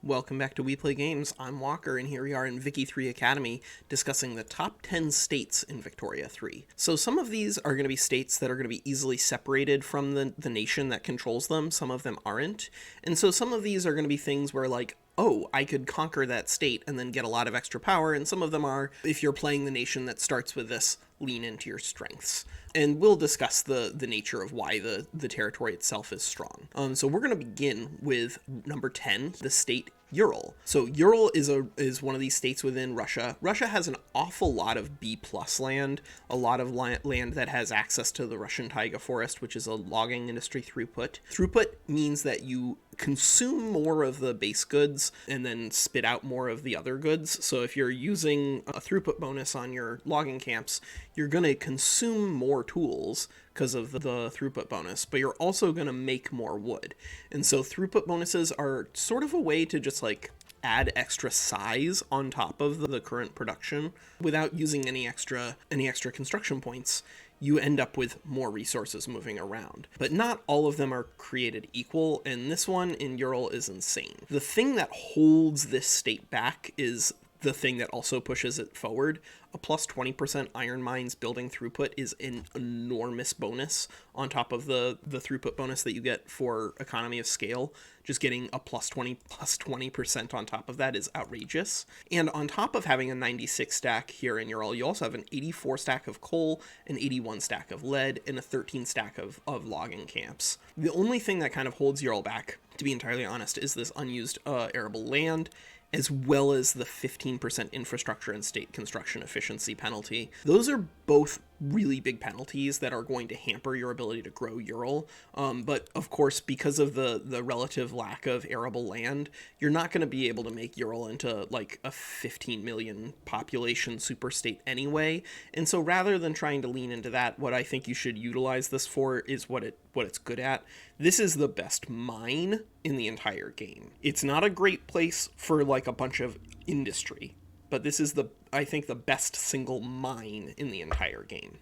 Welcome back to We Play Games. I'm Walker, and here we are in Vicky 3 Academy discussing the top 10 states in Victoria 3. So some of these are going to be states that are going to be easily separated from the nation that controls them. Some of them aren't. And so some of these are going to be things where, like, oh, I could conquer that state and then get a lot of extra power, and some of them are, if you're playing the nation that starts with this, lean into your strengths. And we'll discuss the nature of why the territory itself is strong. So we're going to begin with number 10, the state Ural. So Ural is one of these states within Russia. Russia has an awful lot of B+ land, a lot of land that has access to the Russian taiga forest, which is a logging industry throughput. Throughput means that you consume more of the base goods and then spit out more of the other goods. So if you're using a throughput bonus on your logging camps, you're going to consume more tools because of the throughput bonus, but you're also going to make more wood. And so throughput bonuses are sort of a way to just like add extra size on top of the current production without using any extra construction points. You end up with more resources moving around. But not all of them are created equal, and this one in Ural is insane. The thing that holds this state back is the thing that also pushes it forward. A plus 20% iron mines building throughput is an enormous bonus on top of the throughput bonus that you get for economy of scale. Just getting a plus 20% on top of that is outrageous. And on top of having a 96 stack here in Ural, you also have an 84 stack of coal, an 81 stack of lead, and a 13 stack of logging camps. The only thing that kind of holds Ural back, to be entirely honest, is this unused arable land, as well as the 15% infrastructure and state construction efficiency penalty. Those are both really big penalties that are going to hamper your ability to grow Ural. But of course, because of the relative lack of arable land, you're not going to be able to make Ural into like a 15 million population super state anyway. And so rather than trying to lean into that, what I think you should utilize this for is what it's good at. This is the best mine in the entire game. It's not a great place for like a bunch of industry, but this is I think the best single mine in the entire game.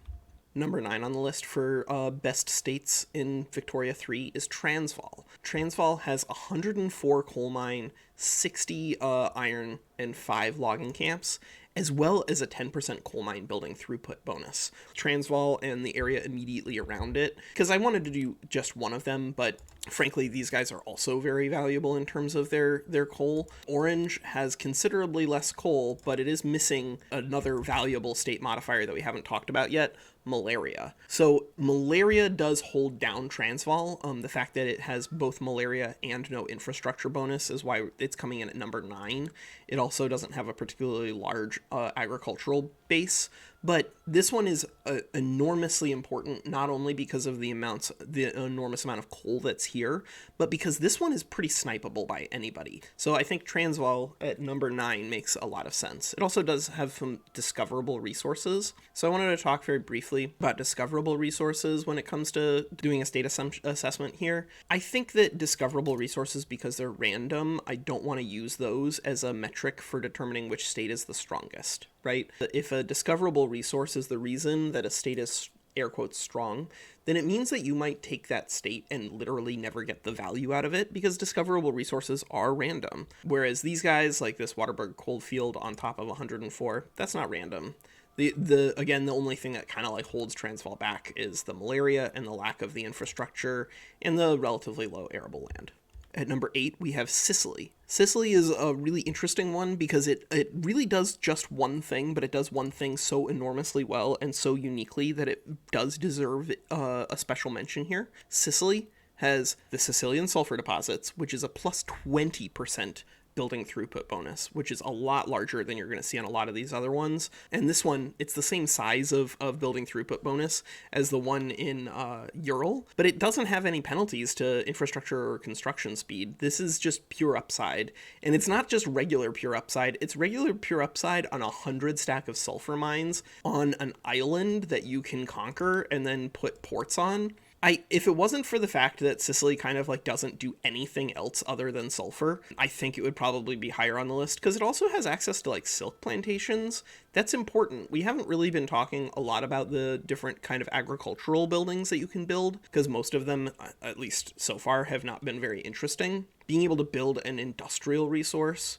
Number 9 on the list for best states in Victoria 3 is Transvaal. Transvaal has 104 coal mine, 60 iron, and 5 logging camps, as well as a 10% coal mine building throughput bonus. Transvaal and the area immediately around it, because I wanted to do just one of them, but frankly, these guys are also very valuable in terms of their coal. Orange has considerably less coal, but it is missing another valuable state modifier that we haven't talked about yet, malaria. So malaria does hold down Transvaal. The fact that it has both malaria and no infrastructure bonus is why it's coming in at number 9. It also doesn't have a particularly large agricultural base, but this one is enormously important, not only because of the enormous amount of coal that's here, but because this one is pretty snipeable by anybody. So I think Transvaal at number 9 makes a lot of sense. It also does have some discoverable resources. So I wanted to talk very briefly about discoverable resources when it comes to doing a state assessment here. I think that discoverable resources, because they're random, I don't want to use those as a metric for determining which state is the strongest, right? If a discoverable resource is the reason that a state is air quotes strong, then it means that you might take that state and literally never get the value out of it, because discoverable resources are random. Whereas these guys, like this Waterberg Coalfield on top of 104, that's not random. Again, the only thing that kind of like holds Transvaal back is the malaria and the lack of the infrastructure and the relatively low arable land. At number 8, we have Sicily. Sicily is a really interesting one because it really does just one thing, but it does one thing so enormously well and so uniquely that it does deserve a special mention here. Sicily has the Sicilian sulfur deposits, which is a plus 20% building throughput bonus, which is a lot larger than you're going to see on a lot of these other ones. And this one, it's the same size of building throughput bonus as the one in Ural, but it doesn't have any penalties to infrastructure or construction speed. This is just pure upside. And it's not just regular pure upside, it's regular pure upside on 100 stack of sulfur mines on an island that you can conquer and then put ports on. If it wasn't for the fact that Sicily kind of like doesn't do anything else other than sulfur, I think it would probably be higher on the list, because it also has access to like silk plantations. That's important. We haven't really been talking a lot about the different kind of agricultural buildings that you can build, because most of them, at least so far, have not been very interesting. Being able to build an industrial resource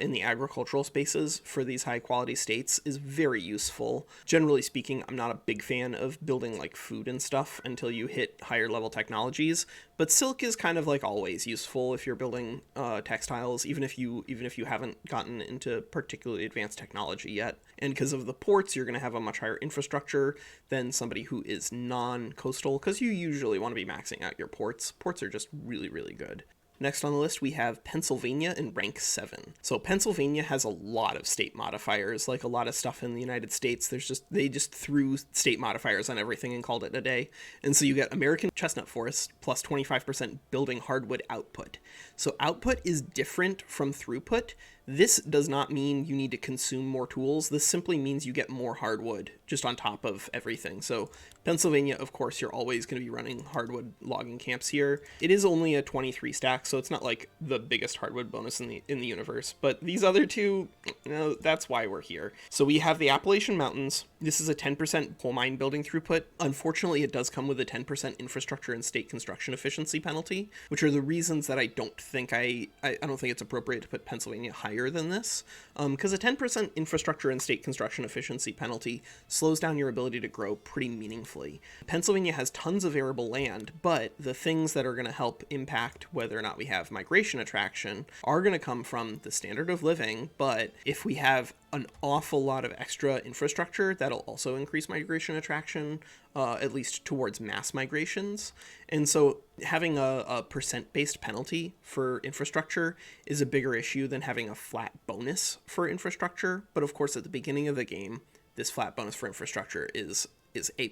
in the agricultural spaces for these high quality states is very useful. Generally speaking, I'm not a big fan of building like food and stuff until you hit higher level technologies, but silk is kind of like always useful if you're building textiles, even if you haven't gotten into particularly advanced technology yet. And because of the ports, you're going to have a much higher infrastructure than somebody who is non-coastal, because you usually want to be maxing out your ports. Ports are just really, really good. Next on the list, we have Pennsylvania in rank 7. So Pennsylvania has a lot of state modifiers, like a lot of stuff in the United States. They just threw state modifiers on everything and called it a day. And so you get American chestnut forest plus 25% building hardwood output. So output is different from throughput. This does not mean you need to consume more tools. This simply means you get more hardwood just on top of everything. So Pennsylvania, of course, you're always going to be running hardwood logging camps here. It is only a 23 stack, so it's not like the biggest hardwood bonus in the universe. But these other two, that's why we're here. So we have the Appalachian Mountains. This is a 10% coal mine building throughput. Unfortunately, it does come with a 10% infrastructure and state construction efficiency penalty, which are the reasons that I don't think it's appropriate to put Pennsylvania higher than this, because a 10% infrastructure and state construction efficiency penalty slows down your ability to grow pretty meaningfully. Pennsylvania has tons of arable land, but the things that are going to help impact whether or not we have migration attraction are going to come from the standard of living. But if we have an awful lot of extra infrastructure, that'll also increase migration attraction, at least towards mass migrations. And so having a percent-based penalty for infrastructure is a bigger issue than having a flat bonus for infrastructure. But of course, at the beginning of the game, this flat bonus for infrastructure is A+.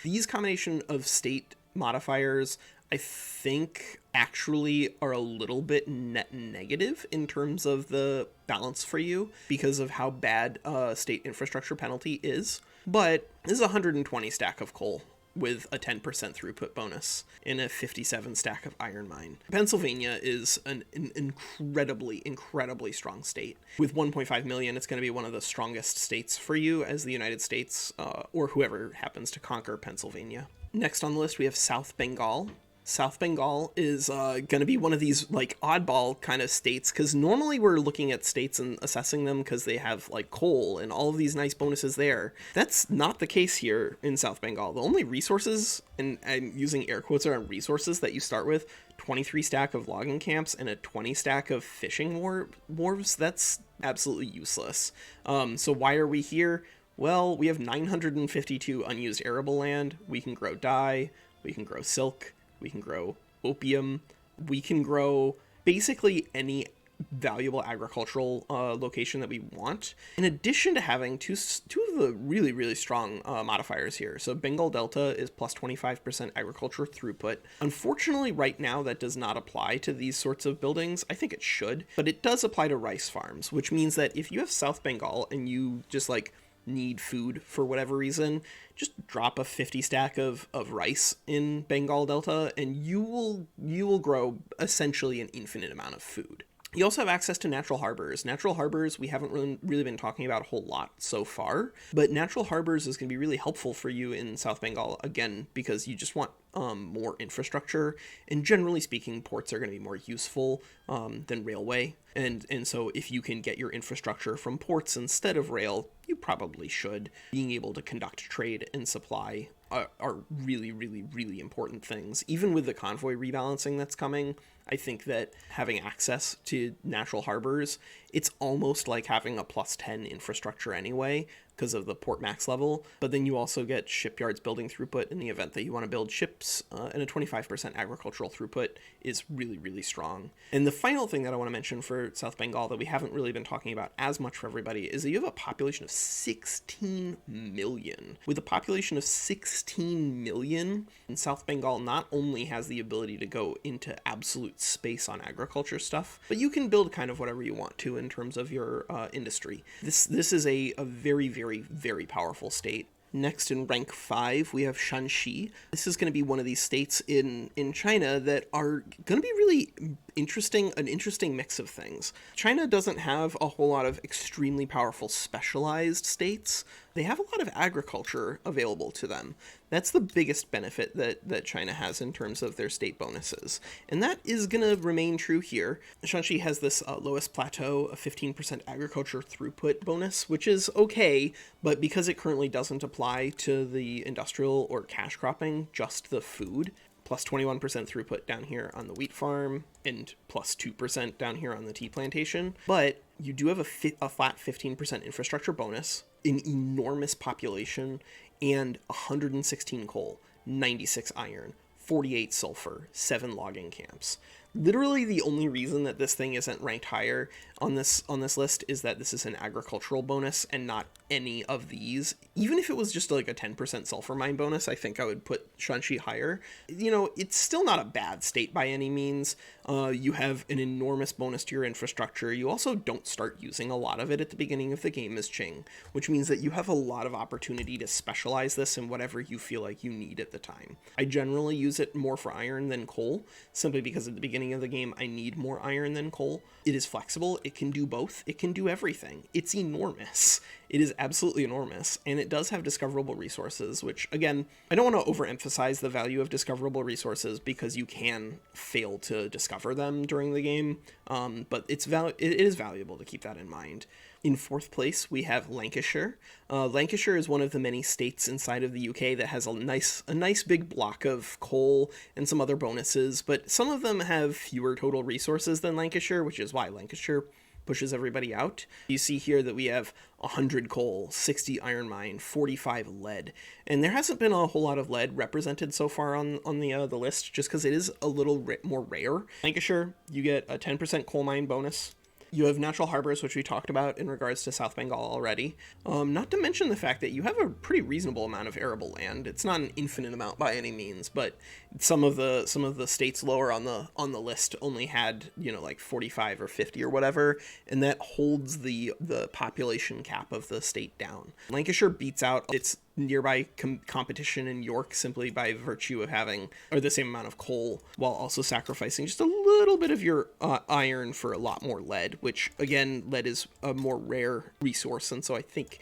These combination of state modifiers, I think, actually are a little bit net negative in terms of the balance for you because of how bad state infrastructure penalty is. But this is a 120 stack of coal with a 10% throughput bonus in a 57 stack of iron mine. Pennsylvania is an incredibly, incredibly strong state. With 1.5 million, it's going to be one of the strongest states for you as the United States, or whoever happens to conquer Pennsylvania. Next on the list, we have South Bengal. South Bengal is going to be one of these like oddball kind of states, because normally we're looking at states and assessing them because they have like coal and all of these nice bonuses there. That's not the case here in South Bengal. The only resources, and I'm using air quotes around resources, that you start with, 23 stack of logging camps and a 20 stack of fishing wharves, that's absolutely useless. So why are we here? Well, we have 952 unused arable land. We can grow dye, we can grow silk, we can grow opium, we can grow basically any valuable agricultural location that we want, in addition to having two of the really, really strong modifiers here. So Bengal Delta is plus 25% agriculture throughput. Unfortunately, right now, that does not apply to these sorts of buildings. I think it should, but it does apply to rice farms, which means that if you have South Bengal and you just like need food for whatever reason, just drop a 50 stack of rice in Bengal Delta and you will grow essentially an infinite amount of food. You also have access to natural harbors. Natural harbors we haven't really been talking about a whole lot so far, but natural harbors is going to be really helpful for you in South Bengal, again, because you just want more infrastructure, and generally speaking, ports are going to be more useful than railway. And so if you can get your infrastructure from ports instead of rail, you probably should. Being able to conduct trade and supply are really, really, really important things. Even with the convoy rebalancing that's coming, I think that having access to natural harbors, it's almost like having a plus 10 infrastructure anyway, because of the port max level, but then you also get shipyards building throughput in the event that you want to build ships, and a 25% agricultural throughput is really, really strong. And the final thing that I want to mention for South Bengal that we haven't really been talking about as much for everybody is that you have a population of 16 million. With a population of 16 million, and South Bengal not only has the ability to go into absolute space on agriculture stuff, but you can build kind of whatever you want to in terms of your industry. This is a very, very, very powerful state. Next in rank 5, we have Shanxi. This is going to be one of these states in China that are going to be really an interesting mix of things. China doesn't have a whole lot of extremely powerful specialized states. They have a lot of agriculture available to them. That's the biggest benefit that China has in terms of their state bonuses. And that is going to remain true here. Shanxi has this lowest plateau, a 15% agriculture throughput bonus, which is okay, but because it currently doesn't apply to the industrial or cash cropping, just the food, plus 21% throughput down here on the wheat farm, and plus 2% down here on the tea plantation. But you do have a flat 15% infrastructure bonus, an enormous population, and 116 coal, 96 iron, 48 sulfur, 7 logging camps. Literally the only reason that this thing isn't ranked higher on this list is that this is an agricultural bonus and not any of these. Even if it was just like a 10% sulfur mine bonus, I think I would put Shanxi higher. You know, it's still not a bad state by any means. You have an enormous bonus to your infrastructure. You also don't start using a lot of it at the beginning of the game as Qing, which means that you have a lot of opportunity to specialize this in whatever you feel like you need at the time. I generally use it more for iron than coal, simply because at the beginning of the game I need more iron than coal. It is flexible, it can do both, it can do everything. It's enormous. It is absolutely enormous, and it does have discoverable resources, which, again, I don't want to overemphasize the value of discoverable resources because you can fail to discover them during the game, but it is valuable to keep that in mind. In 4th place, we have Lancashire. Lancashire is one of the many states inside of the UK that has a nice big block of coal and some other bonuses, but some of them have fewer total resources than Lancashire, which is why Lancashire pushes everybody out. You see here that we have 100 coal, 60 iron mine, 45 lead, and there hasn't been a whole lot of lead represented so far on the list, just because it is a little more rare. Lancashire, you get a 10% coal mine bonus. You have natural harbors, which we talked about in regards to South Bengal already. Not to mention the fact that you have a pretty reasonable amount of arable land. It's not an infinite amount by any means, but some of the states lower on the list only had, you know, like 45 or 50 or whatever, and that holds the population cap of the state down. Lancashire beats out its nearby competition in York simply by virtue of having the same amount of coal, while also sacrificing just a little bit of your iron for a lot more lead, which, again, lead is a more rare resource, and so I think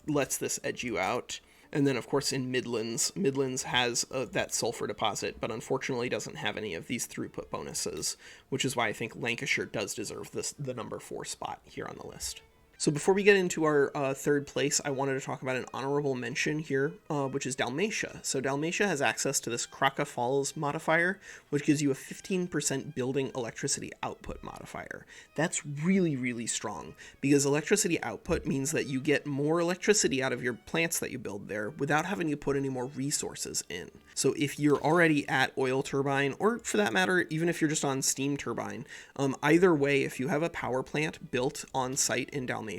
lets this edge you out. And then, of course, in Midlands has that sulfur deposit, but unfortunately doesn't have any of these throughput bonuses, which is why I think Lancashire does deserve the number 4 spot here on the list. So before we get into our 3rd place, I wanted to talk about an honorable mention here, which is Dalmatia. So Dalmatia has access to this Kraka Falls modifier, which gives you a 15% building electricity output modifier. That's really, really strong, because electricity output means that you get more electricity out of your plants that you build there without having to put any more resources in. So if you're already at oil turbine, or for that matter, even if you're just on steam turbine, either way, if you have a power plant built on site in Dalmatia,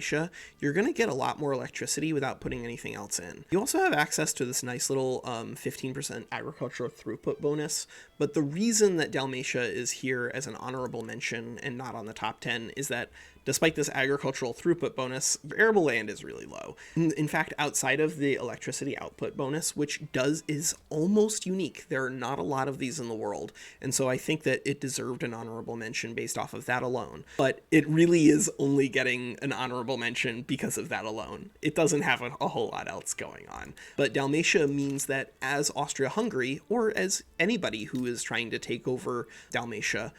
you're going to get a lot more electricity without putting anything else in. You also have access to this nice little 15% agricultural throughput bonus, but the reason that Dalmatia is here as an honorable mention and not on the top 10 is that despite this agricultural throughput bonus, your arable land is really low. In fact, outside of the electricity output bonus, which is almost unique, there are not a lot of these in the world, and so I think that it deserved an honorable mention based off of that alone. But it really is only getting an honorable mention because of that alone. It doesn't have a whole lot else going on. But Dalmatia means that as Austria-Hungary, or as anybody who is trying to take over Dalmatia,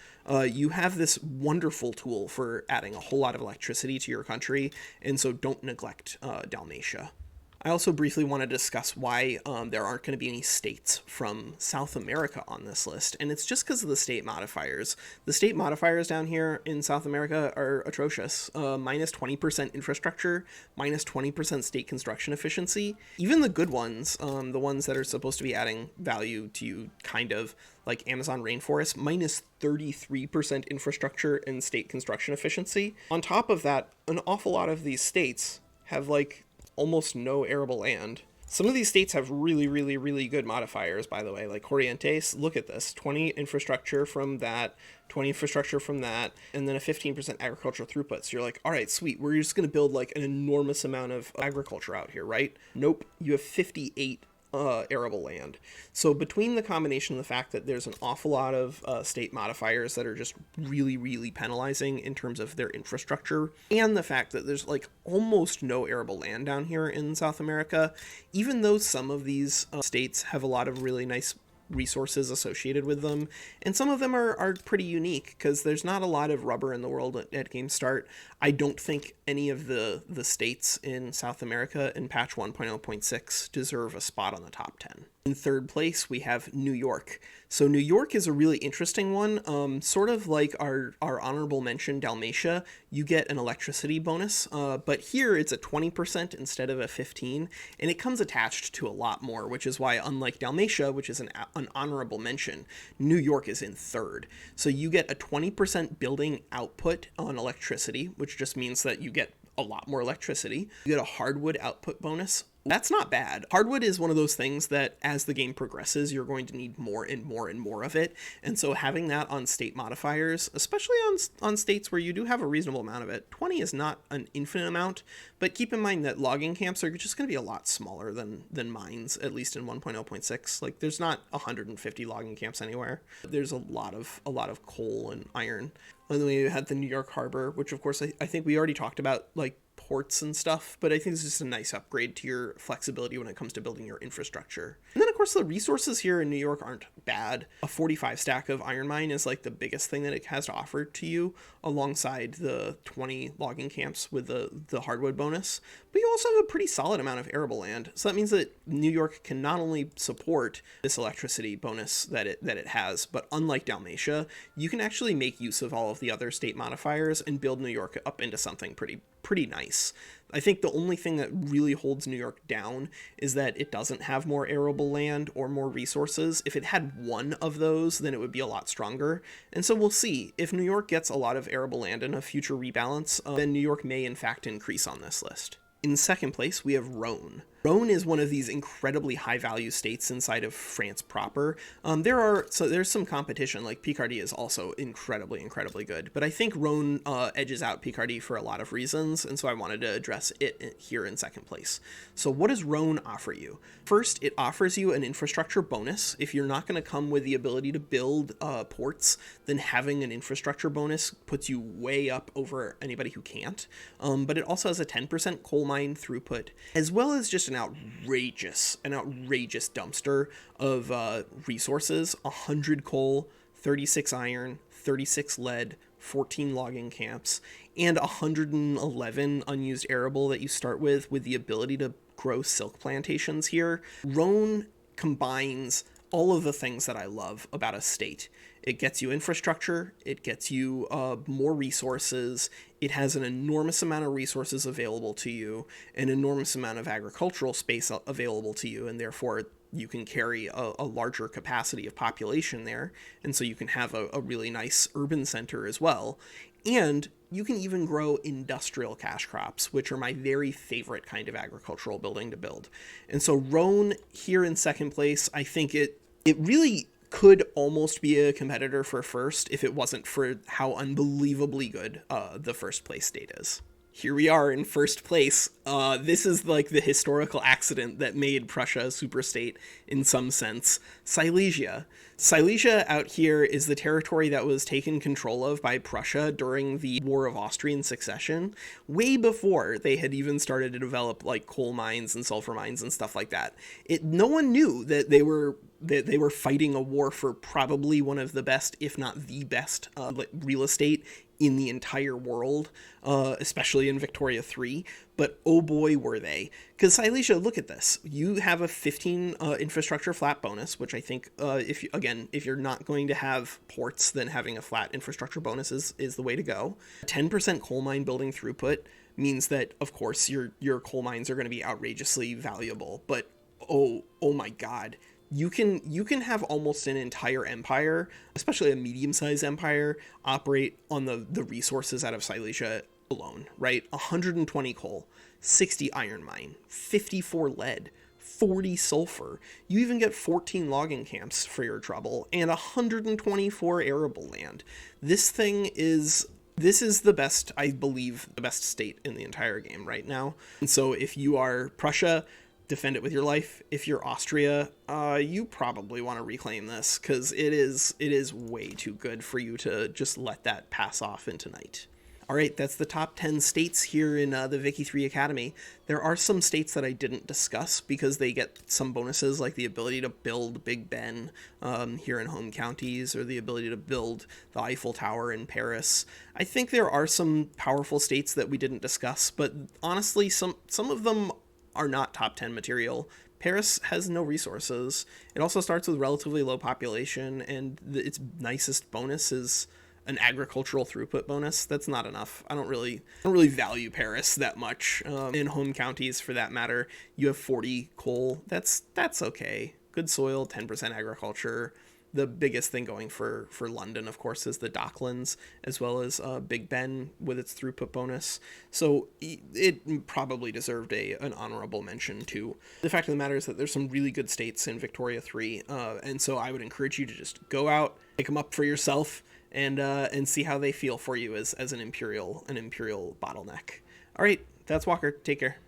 you have this wonderful tool for adding a whole lot of electricity to your country, and so don't neglect Dalmatia. I also briefly want to discuss why there aren't going to be any states from South America on this list, and it's just because of the state modifiers. The state modifiers down here in South America are atrocious. Minus 20% infrastructure, minus 20% state construction efficiency. Even the good ones, the ones that are supposed to be adding value to you, kind of, like Amazon rainforest, minus 33% infrastructure and state construction efficiency. On top of that, an awful lot of these states have, like, almost no arable land. Some of these states have really, really, really good modifiers, by the way. Like Corrientes, look at this 20 infrastructure from that, 20 infrastructure from that, and then a 15% agricultural throughput. So you're like, all right, sweet. We're just going to build like an enormous amount of agriculture out here, right? Nope. You have 58 arable land. So between the combination of the fact that there's an awful lot of state modifiers that are just really, really penalizing in terms of their infrastructure, and the fact that there's like almost no arable land down here in South America, even though some of these states have a lot of really nice resources associated with them, and some of them are pretty unique because there's not a lot of rubber in the world at game start. I don't think any of the states in South America in patch 1.0.6 deserve a spot on the top 10. In third place, we have New York. So New York is a really interesting one. Sort of like our honorable mention, Dalmatia, you get an electricity bonus, but here it's a 20% instead of a 15%, and it comes attached to a lot more, which is why, unlike Dalmatia, which is an honorable mention, New York is in third. So you get a 20% building output on electricity, which just means that you get a lot more electricity. You get a hardwood output bonus. That's not bad. Hardwood is one of those things that as the game progresses, you're going to need more and more and more of it. And so having that on state modifiers, especially on states where you do have a reasonable amount of it, 20 is not an infinite amount, but keep in mind that logging camps are just going to be a lot smaller than mines, at least in 1.0.6. Like there's not 150 logging camps anywhere. There's a lot of coal and iron. And then we had the New York Harbor, which of course I think we already talked about, like ports and stuff, but I think it's just a nice upgrade to your flexibility when it comes to building your infrastructure. And then of course the resources here in New York aren't bad. A 45 stack of iron mine is like the biggest thing that it has to offer to you, alongside the 20 logging camps with the hardwood bonus. But you also have a pretty solid amount of arable land. So that means that New York can not only support this electricity bonus that it has, but unlike Dalmatia, you can actually make use of all of the other state modifiers and build New York up into something pretty nice. I think the only thing that really holds New York down is that it doesn't have more arable land or more resources. If it had one of those, then it would be a lot stronger. And so we'll see. If New York gets a lot of arable land in a future rebalance, then New York may in fact increase on this list. In second place, we have Rhone. Rhone is one of these incredibly high-value states inside of France proper. There's some competition, like Picardy is also incredibly, incredibly good, but I think Rhone edges out Picardy for a lot of reasons, and so I wanted to address it here in second place. So what does Rhone offer you? First, it offers you an infrastructure bonus. If you're not going to come with the ability to build ports, then having an infrastructure bonus puts you way up over anybody who can't. But it also has a 10% coal mine throughput, as well as just an outrageous dumpster of resources: 100 coal, 36 iron, 36 lead, 14 logging camps, and 111 unused arable that you start with the ability to grow silk plantations here. Rhone combines all of the things that I love about a state. It gets you infrastructure, it gets you more resources, it has an enormous amount of resources available to you, an enormous amount of agricultural space available to you, and therefore you can carry a larger capacity of population there, and so you can have a really nice urban center as well. And you can even grow industrial cash crops, which are my very favorite kind of agricultural building to build. And so Rhone here in second place, I think it really could almost be a competitor for first if it wasn't for how unbelievably good the first place state is. Here we are in first place. This is like the historical accident that made Prussia a superstate in some sense. Silesia. Silesia out here is the territory that was taken control of by Prussia during the War of Austrian Succession, way before they had even started to develop like coal mines and sulfur mines and stuff like that. No one knew that they were fighting a war for probably one of the best, if not the best, real estate in the entire world, especially in Victoria 3, but oh boy were they. Because Silesia, look at this. You have a 15 infrastructure flat bonus, which I think, if you're not going to have ports, then having a flat infrastructure bonus is the way to go. 10% coal mine building throughput means that, of course, your coal mines are going to be outrageously valuable, but oh my god. You can have almost an entire empire, especially a medium-sized empire, operate on the resources out of Silesia alone, right? 120 coal, 60 iron mine, 54 lead, 40 sulfur. You even get 14 logging camps for your trouble, and 124 arable land. This is the best, I believe, the best state in the entire game right now. And so if you are Prussia, defend it with your life. If you're Austria, you probably want to reclaim this, because it is way too good for you to just let that pass off into night. All right, that's the top 10 states here in the Vicky 3 Academy. There are some states that I didn't discuss because they get some bonuses, like the ability to build Big Ben here in home counties, or the ability to build the Eiffel Tower in Paris. I think there are some powerful states that we didn't discuss, but honestly, some of them are not top 10 material. Paris has no resources. It also starts with relatively low population, and its nicest bonus is an agricultural throughput bonus. That's not enough. I don't really value Paris that much. In home counties, for that matter, you have 40 coal. That's okay. Good soil, 10% agriculture. The biggest thing going for London, of course, is the Docklands, as well as Big Ben with its throughput bonus. So it probably deserved an honorable mention too. The fact of the matter is that there's some really good states in Victoria 3, and so I would encourage you to just go out, pick them up for yourself, and see how they feel for you as an imperial bottleneck. All right, that's Walker. Take care.